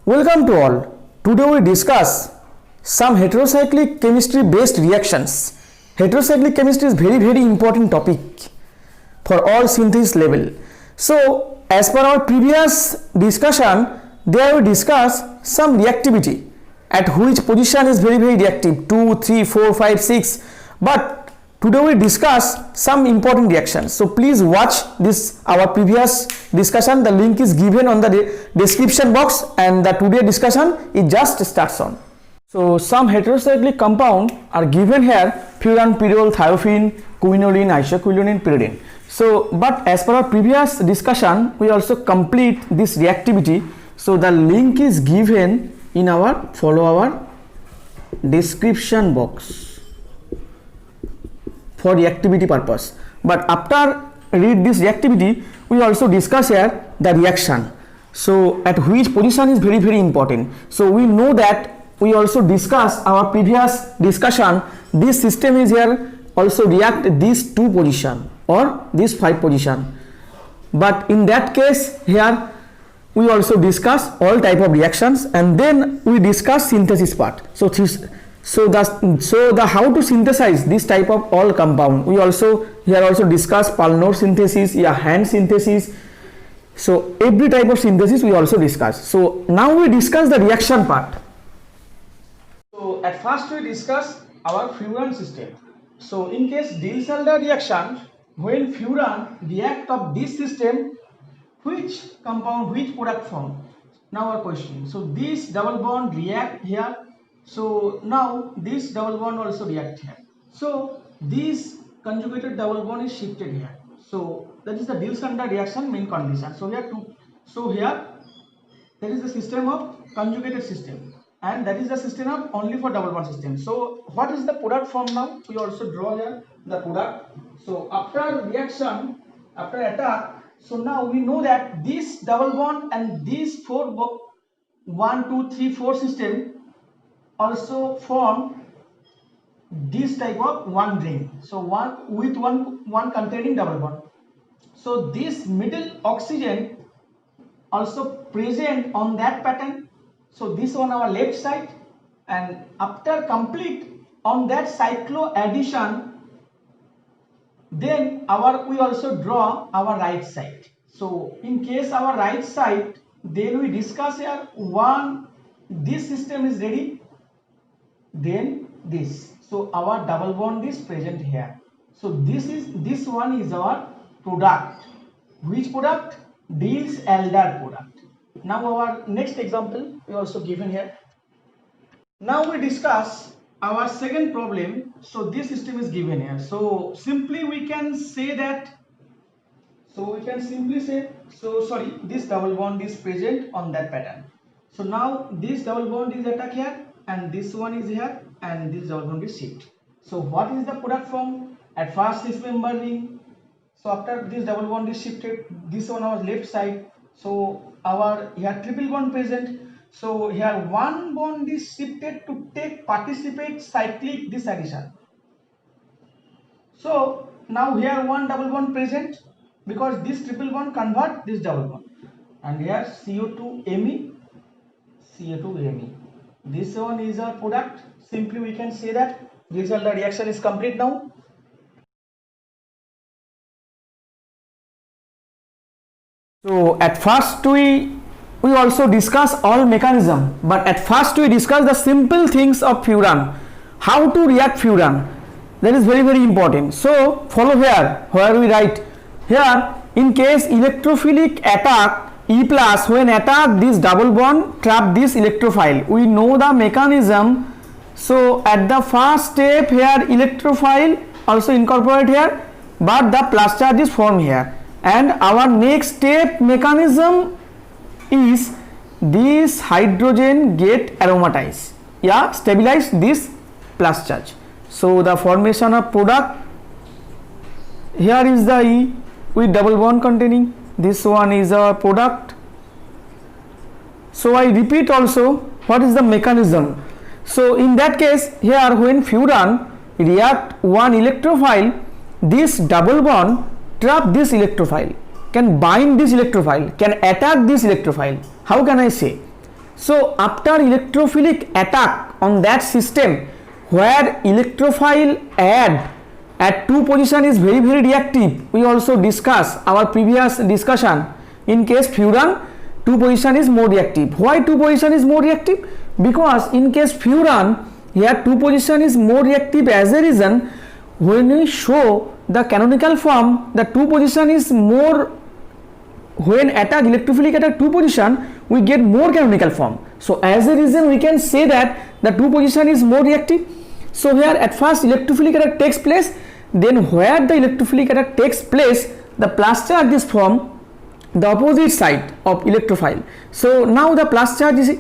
Welcome to all. Today we discuss some heterocyclic chemistry based reactions. Heterocyclic chemistry is very important topic for all synthesis level. So as per our previous discussion, there we discuss some reactivity at which position is very reactive 2, 3, 4, 5, 6. But today we discuss some important reactions. So please watch this our previous discussion. The link is given on the description box, and the today discussion it just starts on. So some heterocyclic compound are given here: furan, pyrrole, thiophene, quinoline, isoquinoline, pyridine. So but as per our previous discussion, we also complete this reactivity. So the link is given in our description box for reactivity purpose. But after read this reactivity, we also discuss here the reaction. So at which position is very important. So we know that we also discuss our previous discussion, this system is here also react these 2 position or this 5 position. But in that case here we also discuss all type of reactions, and then we discuss synthesis part. So the how to synthesize this type of all compound, we also here also discuss Paulnor synthesis, hand synthesis. So every type of synthesis we also discuss. So now we discuss the reaction part. So at first we discuss our furan system. So in case Diels-Alder reaction, when furan react of this system, which compound, which product form? Now our question. So this double bond react here. So now this double bond also react here. So this conjugated double bond is shifted here. So that is the Diels-Alder reaction main condition. So here there is the system of conjugated system, and that is the system of only for double bond system. So what is the product form now? We also draw here the product. So after reaction, after attack, so now we know that this double bond and these 1, 2, 3, 4 system also form this type of one ring. So one containing double bond. So this middle oxygen also present on that pattern. So this on our left side, and after complete on that cyclo addition, then we also draw our right side. So in case our right side, then we discuss here this system is ready, then this. So our double bond is present here. So this one is our product. Which product? Diels-Alder product. Now our next example we also given here. Now we discuss our second problem. So this system is given here. So simply we can say that, this double bond is present on that pattern. So now this double bond is attack here, and this one is here, and this double bond is shift. So what is the product form? At first 6 member ring. So after this double bond is shifted, this on our left side. So our here triple bond present. So here one bond is shifted to participate cyclic this addition. So now here one double bond present, because this triple bond convert this double bond, and here CO2Me. This one is our product. Simply we can say that Diels-Alder reaction is complete now. So at first we also discuss all mechanism, but at first we discuss the simple things of furan, how to react furan. That is very important. So follow here where we write here, in case electrophilic attack E plus, when attack this double bond trap this electrophile, we know the mechanism. So at the first step here electrophile also incorporate here, but the plus charge is formed here, and our next step mechanism is this hydrogen get aromatized, stabilize this plus charge. So the formation of product, here is the E with double bond containing, this one is a product. So I repeat also what is the mechanism. So in that case here, when furan react one electrophile, this double bond trap this electrophile, can bind this electrophile, can attack this electrophile. How can I say? So after electrophilic attack on that system where electrophile add at 2 position is very reactive, we also discuss our previous discussion. In case furan, 2 position is more reactive. Why 2 position is more reactive? Because in case furan, here 2 position is more reactive as a reason when we show the canonical form, the 2 position is more, when attack electrophilic attack 2 position, we get more canonical form. So as a reason we can say that the 2 position is more reactive. So here at first electrophilic attack takes place, then where the electrophilic attack takes place, the plus charge is formed the opposite side of electrophile. So now the plus charge is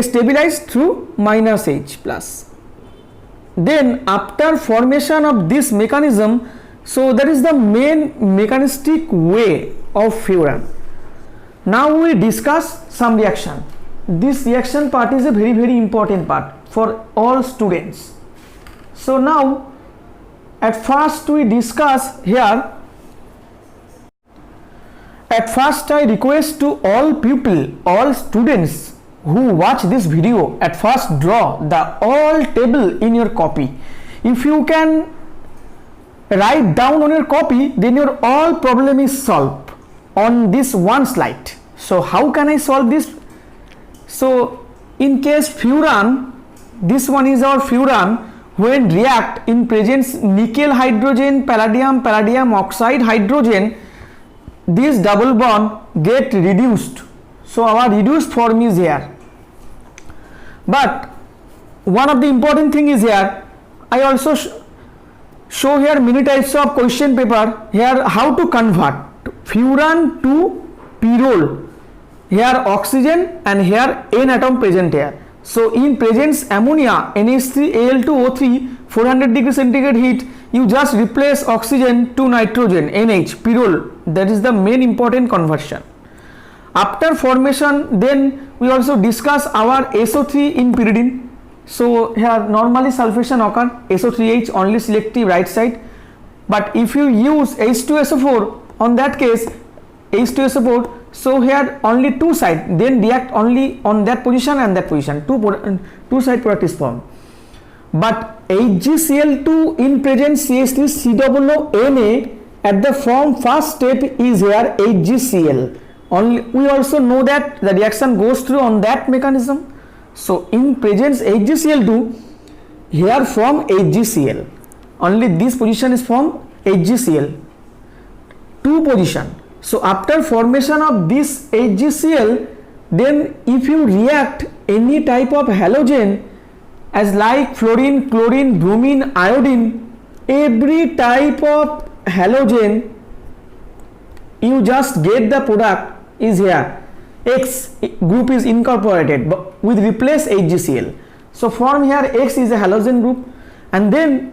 stabilized through minus H plus. Then after formation of this mechanism, so that is the main mechanistic way of furan. Now we discuss some reaction. This reaction part is a very important part for all students. So now at first we discuss here. At first I request to all people, all students who watch this video, at first draw the all table in your copy. If you can write down on your copy, then your all problem is solved on this one slide. So how can I solve this? So in case furan, this one is our furan, when react in presence nickel hydrogen, palladium oxide hydrogen, this double bond get reduced. So our reduced form is here. But one of the important thing is here, I also show here many types of question paper here how to convert furan to pyrrole. Here oxygen and here N atom present here. So in presence ammonia NH3Al2O3 400 degree centigrade heat, you just replace oxygen to nitrogen NH pyrrole. That is the main important conversion. After formation, then we also discuss our SO3 in pyridine. So here normally sulfation occur, SO3H only selective right side, but if you use H2SO4, on that case H2SO4, so here only two side, then react only on that position and that position, two side product is formed. But HgCl2 in presence CH3COO Na at the form first step is here HgCl. Only we also know that the reaction goes through on that mechanism. So in presence HgCl2, here form HgCl. Only this position is formed HgCl. Two position. So after formation of this HgCl, then if you react any type of halogen as like fluorine, chlorine, bromine, iodine, every type of halogen, you just get the product is here. X group is incorporated but with replace HgCl. So from here X is a halogen group, and then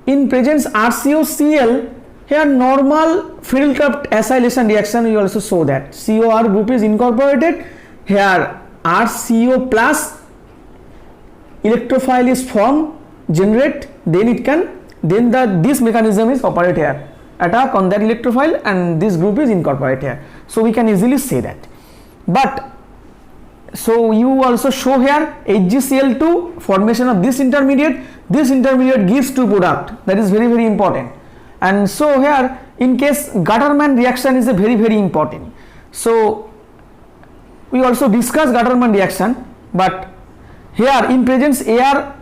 in presence RCOCl, here normal Friedel-Crafts acylation reaction we also show that COR group is incorporated, here RCO plus electrophile is formed, generate, then it can, then this mechanism is operate here, attack on that electrophile and this group is incorporated here. So we can easily say that. But so you also show here HgCl2 formation of this intermediate gives two product, that is very important. And so here in case Gattermann reaction is a very important. So we also discuss Gattermann reaction, but here in presence air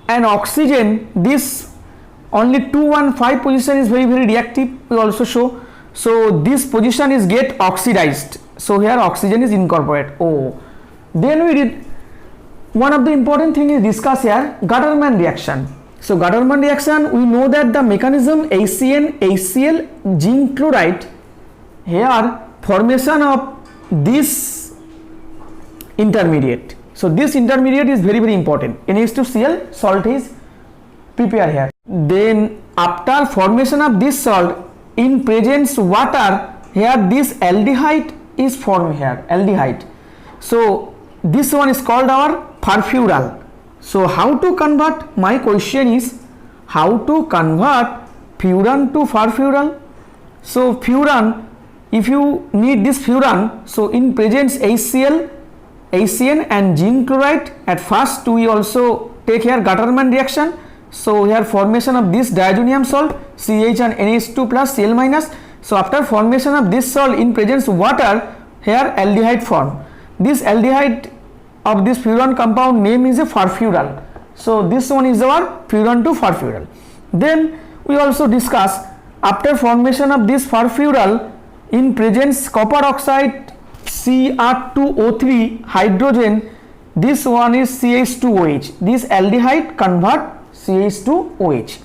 and oxygen, this only 2, 1, 5 position is very reactive, we also show. So this position is get oxidized, so here oxygen is incorporated. Then we did one of the important thing is discuss here Gattermann reaction. So Gattermann reaction, we know that the mechanism HCN HCl zinc chloride, here formation of this intermediate. So this intermediate is very important. NH2Cl salt is prepared here. Then after formation of this salt in presence water, here this aldehyde is formed here, aldehyde. So this one is called our furfural. So how to convert? My question is how to convert furan to furfural. So furan, if you need this furan, so in presence HCl, HCN and zinc chloride. At first we also take here Gattermann reaction. So here formation of this diazonium salt CH and NH2 plus Cl minus. So after formation of this salt in presence of water, here aldehyde form. This aldehyde of this furan compound name is a furfural. So this one is our furan to furfural. Then we also discuss after formation of this furfural in presence copper oxide Cr2O3 hydrogen, this one is CH2OH. This aldehyde convert CH2OH.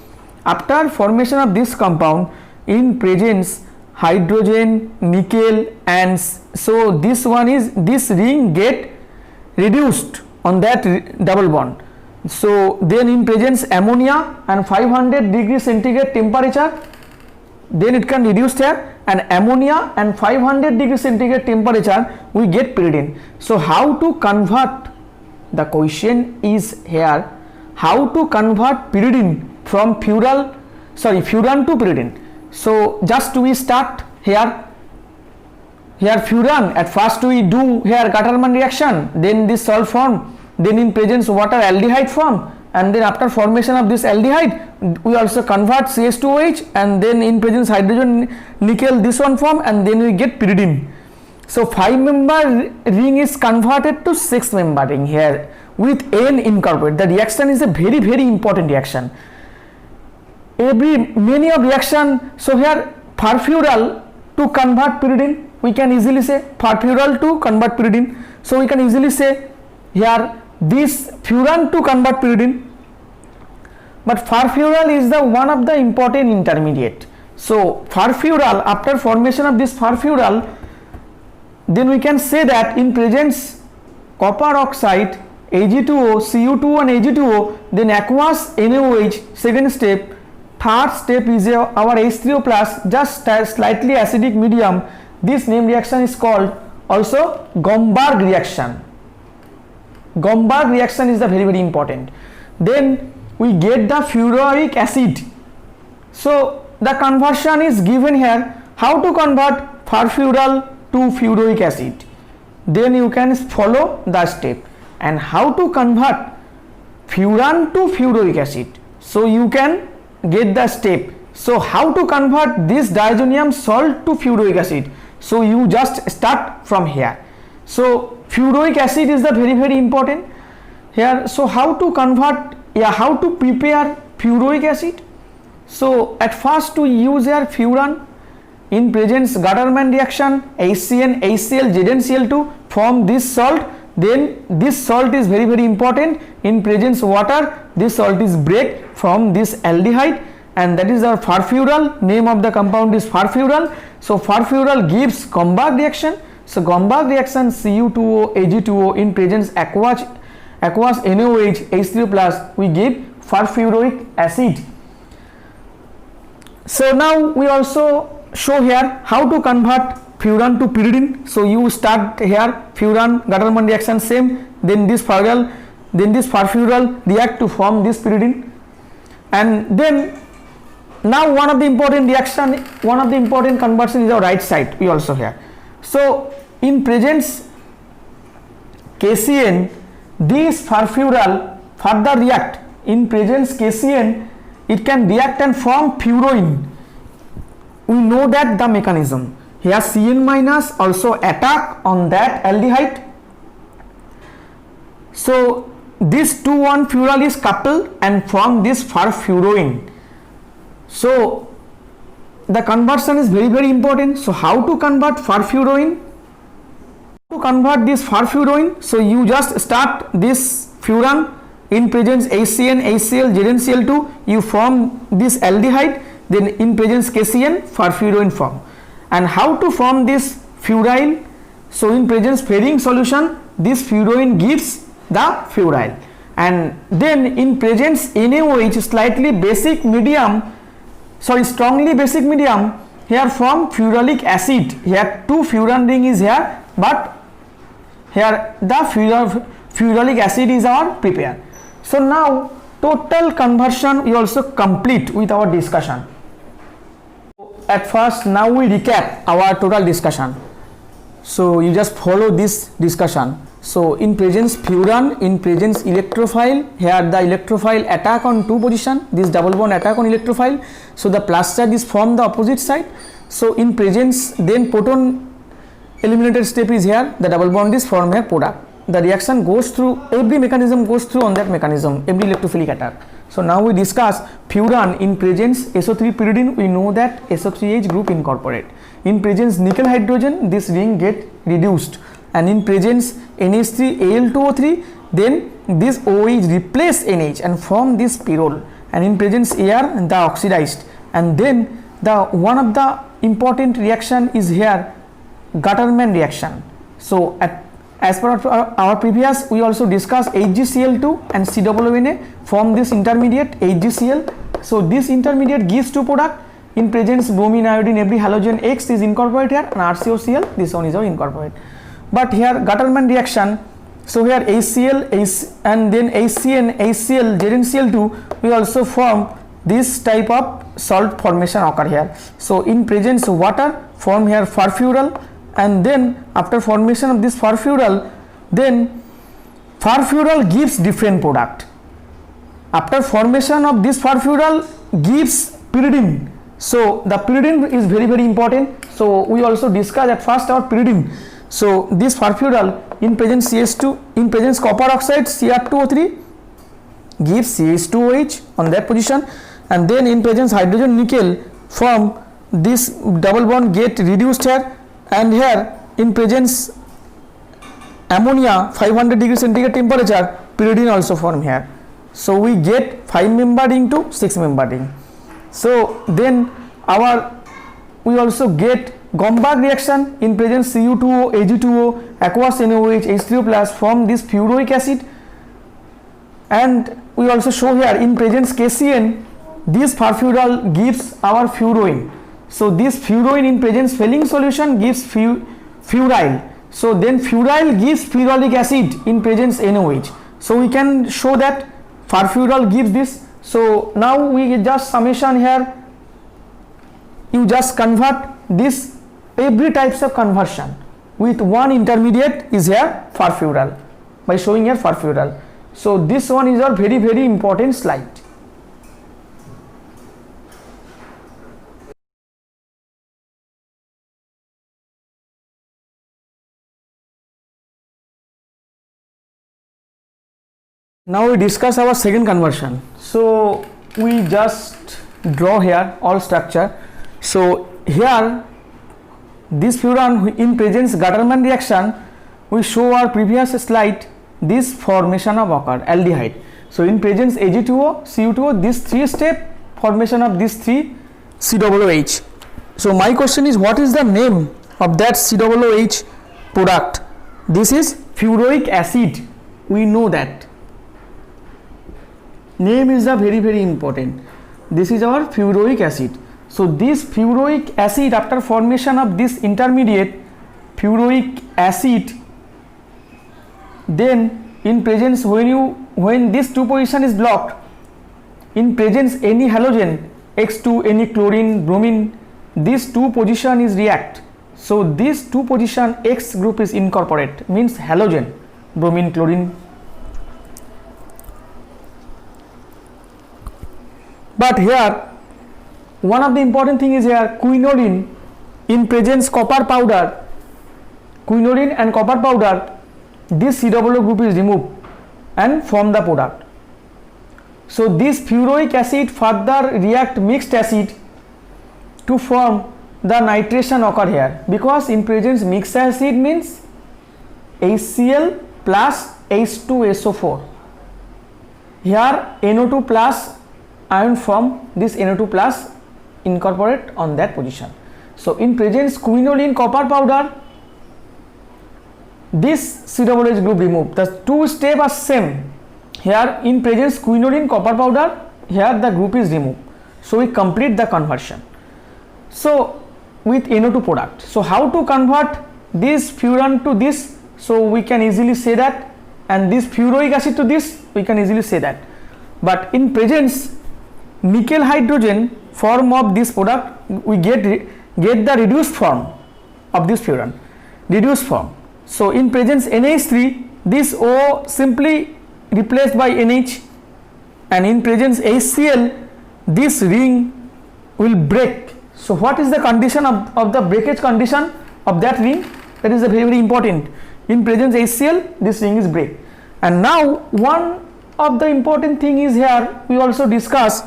After formation of this compound in presence hydrogen, nickel, and so this one is, this ring get reduced on that double bond. So then in presence ammonia and 500 degree centigrade temperature, then it can reduce here, and ammonia and 500 degree centigrade temperature we get pyridine. So how to convert, the question is here, how to convert pyridine from furan to pyridine. So just we start here furan, at first we do here Gattermann reaction, then this salt form, then in presence water aldehyde form, and then after formation of this aldehyde we also convert CH2OH, and then in presence hydrogen nickel this one form, and then we get pyridine. So 5-member ring is converted to 6-member ring here with N incorporated. The reaction is a very important reaction. Many of reaction, so here furfural to convert pyridine, we can easily say furfural to convert pyridine. So we can easily say here this furan to convert pyridine, but furfural is the one of the important intermediate. So furfural, after formation of this furfural, then we can say that in presence copper oxide Ag2O, Cu2 and Ag2O, then aqueous NaOH, second step. Third step is our H3O plus, just slightly acidic medium. This name reaction is called also Gomberg reaction. Gomberg reaction is the very important. Then we get the fluoric acid. So the conversion is given here. How to convert furfural to fluoric acid? Then you can follow the step. And how to convert furan to fluoric acid? So you can get the step. So how to convert this diazonium salt to fluoric acid? So you just start from here. So fluoric acid is the very important here. So how to convert, how to prepare fluoric acid? So at first we use here furan in presence Gattermann reaction, HCN, HCl, ZnCl2 form this salt. Then this salt is very important. In presence water, this salt is break from this aldehyde, and that is our furfural. Name of the compound is furfural. So furfural gives Gomberg reaction. So Gomberg reaction Cu2O, Ag2O in presence aqueous NaOH, H3O plus, we give furfluoric acid. So now we also show here how to convert furan to pyridine. So you start here furan Gattermann reaction same, then this furfural react to form this pyridine, and then now one of the important reaction, one of the important conversion is our right side we also here. So in presence KCN, this furfural further react in presence KCN, it can react and form furoin. We know that the mechanism. Here Cn minus also attack on that aldehyde. So this 2,1 fural is coupled and form this furfuroin. So the conversion is very important. So how to convert furfuroin? To convert this furfuroin, so you just start this furan in presence HCN, HCl, ZnCl2, you form this aldehyde, then in presence KCN, furfuroin form. And how to form this furyl? So in presence ferring solution, this furoin gives the furyl, and then in presence NaOH, slightly basic medium, strongly basic medium, here form furalic acid. Here two furan ring is here, but here the furalic acid is our prepared. So now total conversion we also complete with our discussion. At first, now we recap our total discussion. So you just follow this discussion. So in presence furan, in presence electrophile, here the electrophile attack on two position, this double bond attack on electrophile, so the plus charge is from the opposite side. So in presence then proton eliminated step is here, the double bond is formed here product. The reaction goes through, every mechanism goes through on that mechanism, every electrophilic attack. So now we discuss furan in presence SO3 pyridine, we know that SO3H group incorporate. In presence nickel hydrogen, this ring get reduced, and in presence NH3 Al2O3, then this OH replace NH and form this pyrrole, and in presence air the oxidized, and then the one of the important reaction is here Gattermann reaction. So as per our previous, we also discussed HgCl2 and COONA form this intermediate HgCl. So this intermediate gives two product. In presence bromine, iodine, every halogen X is incorporated here, and RCOCl, this one is also incorporated. But here Gattermann reaction, so here HCl and then HCN, HCl, ZnCl2, we also form this type of salt formation occur here. So in presence water form here furfural, and then after formation of this furfural, then furfural gives different product. After formation of this furfural gives pyridine. So the pyridine is very important. So we also discuss at first our pyridine. So this furfural in presence CH2, in presence copper oxide Cr2O3 gives CH2OH on that position, and then in presence hydrogen nickel form this double bond get reduced here, and here in presence ammonia 500 degree centigrade temperature, pyridine also form here. So we get 5 member ring to 6 member ring. So then we also get Gomberg reaction in presence Cu2O, Ag2O, aqueous NaOH, H3O plus form this fluoroic acid, and we also show here in presence KCN this furfural gives our furoin. So this furoin in presence Fehling solution gives furyl. So then furyl gives ferrolic acid in presence NaOH. So we can show that furfural gives this. So now we just summation here, you just convert this every types of conversion with one intermediate is here furfural by showing here furfural. So this one is a very important slide. Now we discuss our second conversion. So we just draw here all structure. So here this furan in presence Gattermann reaction, we show our previous slide this formation of occur aldehyde. So in presence Ag2O, Cu2O, this 3-step formation of this 3 COOH. So my question is, what is the name of that COOH product? This is furoic acid. We know that name is a very important. This is our furoic acid. So this furoic acid, after formation of this intermediate furoic acid, then in presence when this two position is blocked, in presence any halogen X2, any chlorine, bromine, this two position is react. So this two position X group is incorporate, means halogen, bromine, chlorine. But here one of the important thing is here quinoline in presence copper powder, quinoline and copper powder, this COO group is removed and form the product. So this furoic acid further react mixed acid to form the nitration occur here, because in presence mixed acid means HCl plus H2SO4. Here NO2 plus ion form, this NO2 plus incorporate on that position. So in presence quinoline copper powder, this COOH group removed. The two steps are same. Here in presence quinoline copper powder, here the group is removed. So we complete the conversion. So with NO2 product. So how to convert this furan to this? So we can easily say that, and this furoic acid to this, we can easily say that. But in presence nickel hydrogen form of this product, we get the reduced form of this furan, reduced form. So in presence NH3, this O simply replaced by NH, and in presence HCl, this ring will break. So what is the condition of the breakage condition of that ring? That is a very, very important. In presence HCl, this ring is break. And now one of the important thing is here, we also discuss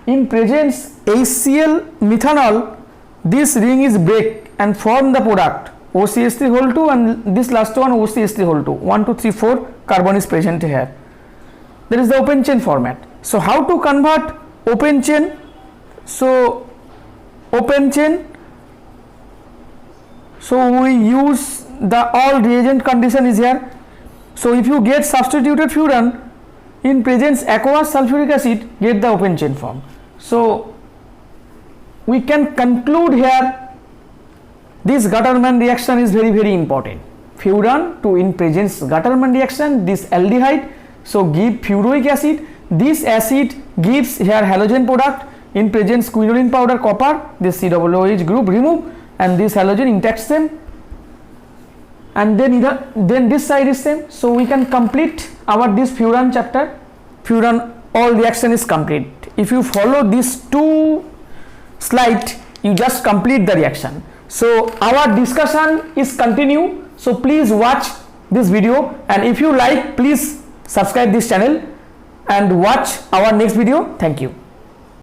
in presence HCl methanol, this ring is break and form the product OCH3 whole 2, and this last one OCH3 whole 2. 1, 2, 3, 4 carbon is present here. There is the open chain format. So how to convert open chain? So open chain, so we use the all reagent condition is here. So if you get substituted furan in presence aqueous sulfuric acid, get the open chain form. So we can conclude here, this Gattermann reaction is very, very important. Furan to in presence Gattermann reaction, this aldehyde, so give furoic acid, this acid gives here halogen product, in presence quinoline powder copper, this COOH group remove, and this halogen intact same, and then this side is same. So we can complete our this furan chapter. Furan all reaction is complete. If you follow these two slides, you just complete the reaction. So our discussion is continue. So please watch this video, and if you like, please subscribe this channel and watch our next video. Thank you.